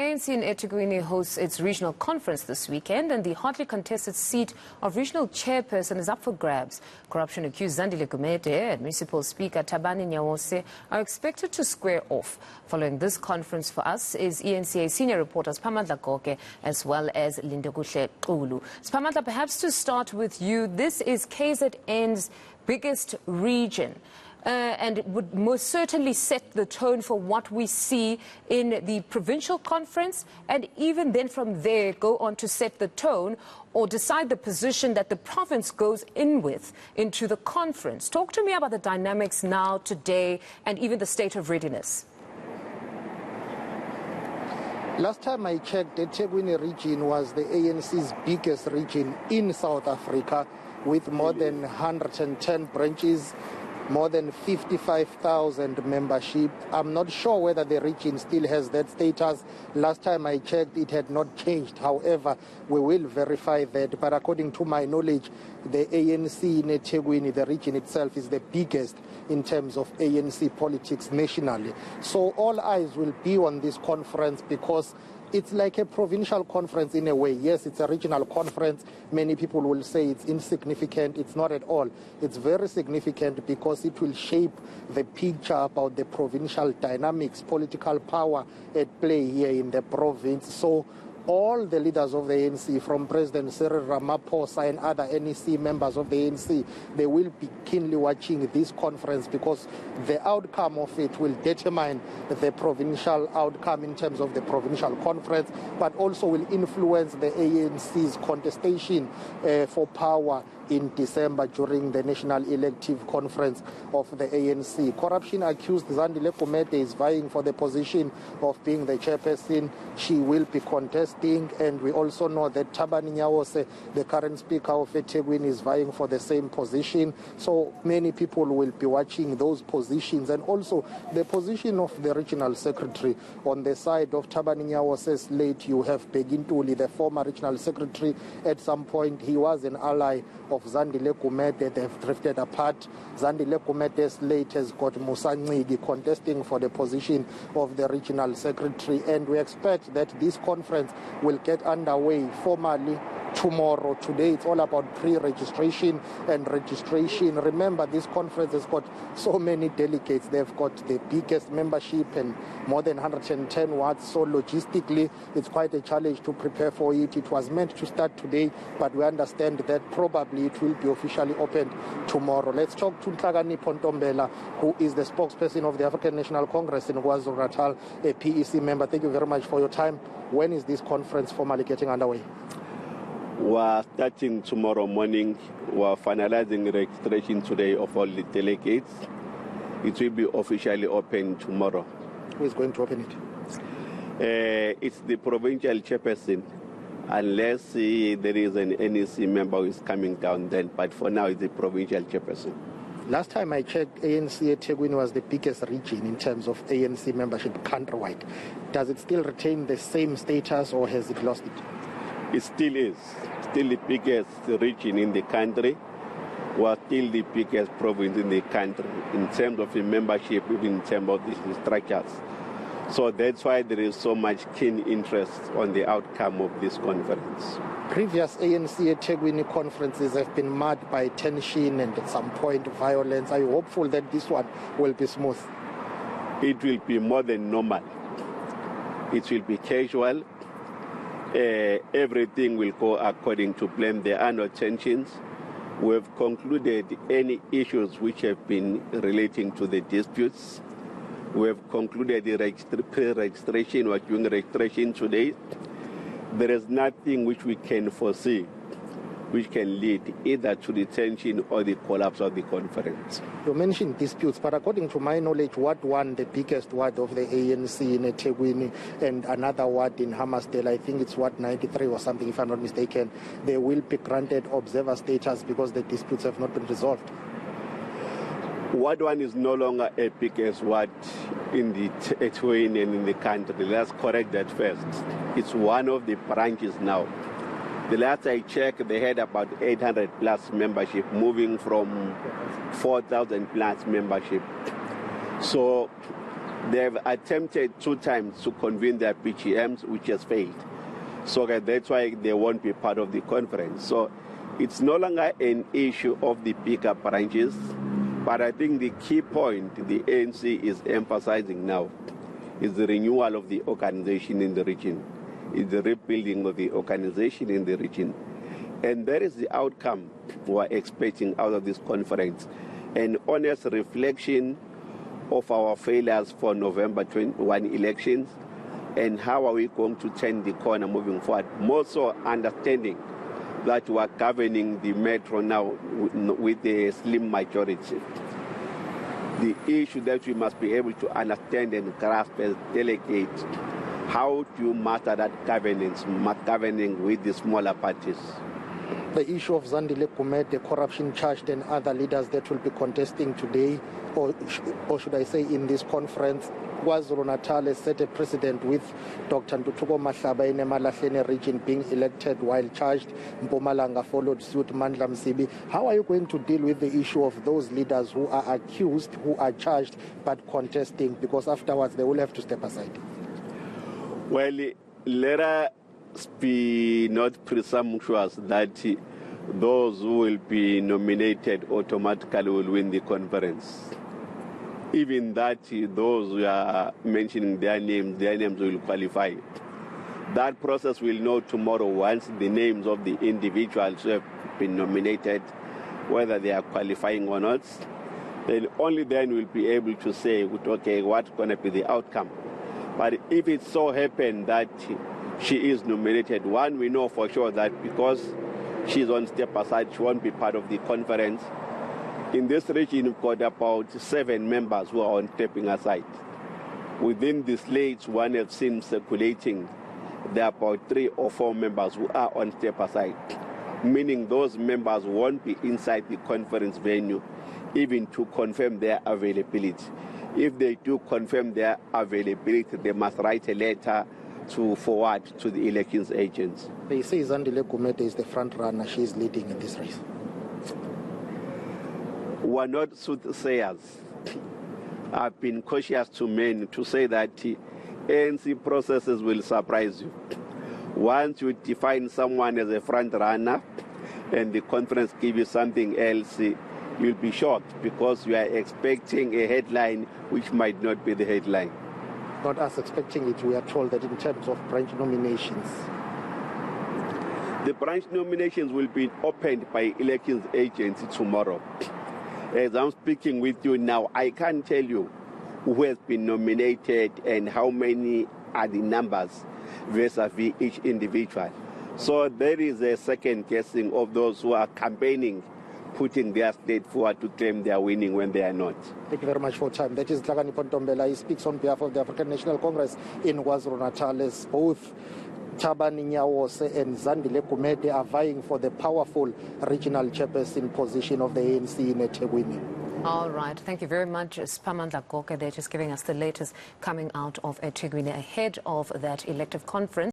ANC in eThekwini hosts its regional conference this weekend, and the hotly contested seat of regional chairperson is up for grabs. Corruption-accused Zandile Gumede and municipal speaker Thabani Nyawose are expected to square off. Following this conference for us is eNCA senior reporter Siphamandla Goge as well as Ulu. Siphamandla, perhaps to start with you, this is KZN's biggest region. And it would most certainly set the tone for what we see in the provincial conference, and even then from there go on to set the tone or decide the position that the province goes in with into the conference. Talk to me about the dynamics now, today, and even the state of readiness. Last time I checked, the eThekwini region was the ANC's biggest region in South Africa, with more than 110 branches, more than 55,000 membership. I'm not sure whether the region still has that status. Last time I checked, it had not changed. However, we will verify that. But according to my knowledge, the ANC in eThekwini, the region itself, is the biggest in terms of ANC politics nationally. So all eyes will be on this conference because it's like a provincial conference in a way. Yes, it's a regional conference. Many people will say it's insignificant. It's not at all. It's very significant because it will shape the picture about the provincial dynamics, political power at play here in the province. So all the leaders of the ANC, from President Cyril Ramaphosa and other NEC members of the ANC, they will be keenly watching this conference because the outcome of it will determine the provincial outcome in terms of the provincial conference, but also will influence the ANC's contestation for power in December during the national elective conference of the ANC. Corruption-accused Zandile Gumede is vying for the position of being the chairperson. She will be contesting, and we also know that Thabani Nyawose, the current speaker of eThekwini, is vying for the same position. So many people will be watching those positions, and also the position of the regional secretary. On the side of Thabani Nyawose's late, you have Begintuli, the former regional secretary. At some point, he was an ally of Zandile Gumede. They've drifted apart. Zandile Gumede's late has got Musa Ncigi contesting for the position of the regional secretary, and we expect that this conference will get underway formally tomorrow. Today it's all about pre-registration and registration. Remember, this conference has got so many delegates. They've got the biggest membership and more than 110 watts. So logistically, it's quite a challenge to prepare for it. It was meant to start today, but we understand that probably it will be officially opened tomorrow. Let's talk to Nhlakani Pontombela, who is the spokesperson of the African National Congress in KwaZulu-Natal, a PEC member. Thank you very much for your time. When is this conference formally getting underway? We're starting tomorrow morning. We're finalizing registration today of all the delegates. It will be officially open tomorrow. Who is going to open it? It's the provincial chairperson, unless there is an NEC member who is coming down then. But for now, it's the provincial chairperson. Last time I checked, ANC eThekwini was the biggest region in terms of ANC membership countrywide. Does it still retain the same status, or has it lost it? It still is. Still the biggest region in the country. We're still the biggest province in the country in terms of the membership, even in terms of the structures. So that's why there is so much keen interest on the outcome of this conference. Previous ANC eThekwini conferences have been marred by tension and at some point violence. Are you hopeful that this one will be smooth? It will be more than normal. It will be casual. Everything will go according to plan. There are no tensions. We have concluded any issues which have been relating to the disputes. We have concluded the pre-registration. We are doing registration today. There is nothing which we can foresee which can lead either to the tension or the collapse of the conference. You mentioned disputes, but according to my knowledge, Ward 1, the biggest ward of the ANC in eThekwini, and another ward in Hammarsdale, I think it's Ward 93 or something, if I'm not mistaken, they will be granted observer status because the disputes have not been resolved. Ward 1 is no longer a biggest ward in the eThekwini and in the country. Let's correct that first. It's one of the branches now. The last I checked, they had about 800 plus membership, moving from 4,000 plus membership. So They've attempted 2 times to convene their PGMs, which has failed. So that's why they won't be part of the conference. So it's no longer an issue of the bigger branches, but I think the key point the ANC is emphasizing now is the renewal of the organization in the region, is the rebuilding of the organization in the region. And that is the outcome we're expecting out of this conference, an honest reflection of our failures for November 21 elections, and how are we going to turn the corner moving forward. More so understanding that we are governing the metro now with a slim majority. The issue that we must be able to understand and grasp as delegates, how do you master that governance, governing with the smaller parties? The issue of Zandile Gumede, corruption charged, and other leaders that will be contesting today, or should I say in this conference, KwaZulu-Natal set a precedent with Dr. Ntutuko Mahlaba in Emalahleni region being elected while charged. Mpumalanga followed suit, Mandla Msibi. How are you going to deal with the issue of those leaders who are accused, who are charged, but contesting, because afterwards they will have to step aside? Well, let us be not presumptuous that those who will be nominated automatically will win the conference. Even that those who are mentioning their names will qualify. That process will know tomorrow once the names of the individuals who have been nominated, whether they are qualifying or not. Then only then we'll be able to say, okay, what's going to be the outcome. But if it so happens that she is nominated, one, we know for sure that because she's on step aside, she won't be part of the conference. In this region, we've got about 7 members who are on stepping aside. Within the slates, one has seen circulating, there are about 3 or 4 members who are on step aside, meaning those members won't be inside the conference venue even to confirm their availability. If they do confirm their availability, they must write a letter to forward to the elections agents. They say Zandile Gumede is the front runner. She is leading in this race. We're not soothsayers. I've been cautious to men to say that ANC processes will surprise you. Once you define someone as a front runner and the conference gives you something else, you'll be shocked because you are expecting a headline which might not be the headline. Not us expecting it, we are told that in terms of branch nominations. The branch nominations will be opened by elections agents tomorrow. As I'm speaking with you now, I can't tell you who has been nominated and how many are the numbers vis-a-vis each individual. So there is a second guessing of those who are campaigning, putting their state forward to claim they are winning when they are not. Thank you very much for your time. That is Thabani Nyawose. He speaks on behalf of the African National Congress in KwaZulu-Natal, as both Thabani Nyawose and Zandile Gumede are vying for the powerful regional chairperson position of the ANC in eThekwini. All right. Thank you very much, Siphamandla Goge. They're just giving us the latest coming out of eThekwini ahead of that elective conference.